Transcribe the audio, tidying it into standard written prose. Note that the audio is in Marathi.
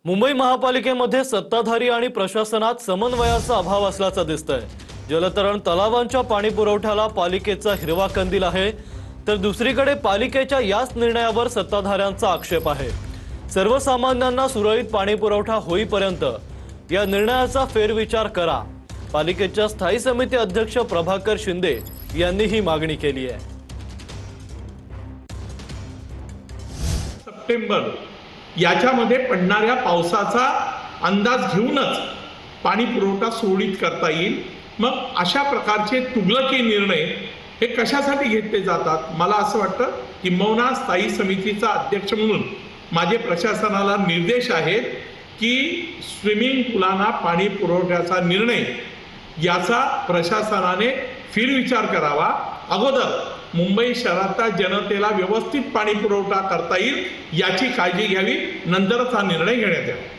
मुंबई महापालिकेमध्ये सत्ताधारी आणि प्रशासनात समन्वयाचा अभाव असल्याचं दिसतंय। जलतरण तलावांच्या पाणी पुरवठ्याला पालिकेचा हिरवा कंदील आहे, तर दुसरीकडे पालिकेच्या याच निर्णयावर सत्ताधाऱ्यांचा आक्षेप आहे। सर्वसामान्यांना सुरळीत पाणी पुरवठा होईपर्यंत या निर्णयाचा फेरविचार करा, पालिकेच्या स्थायी समिती अध्यक्ष प्रभाकर शिंदे यांनी ही मागणी केली आहे। सप्टेंबर याच्यामध्ये पडणाऱ्या पावसाचा अंदाज घेऊनच पाणी पुरवठा सुरळीत करता येईल। मग अशा प्रकारचे तुगलकी निर्णय हे कशासाठी घेतले जातात? मला असं वाटतं की किंबहुना स्थायी समितीचा अध्यक्ष म्हणून माझे प्रशासनाला निर्देश आहेत की स्विमिंग पूलांना पाणी पुरवठ्याचा निर्णय याचा प्रशासनाने फेरविचार करावा। अगोदर मुंबई शहराच्या जनतेला व्यवस्थित पाणी पुरवठा करता येईल याची काळजी घ्यावी, नंतरच हा निर्णय घेण्यात यावा।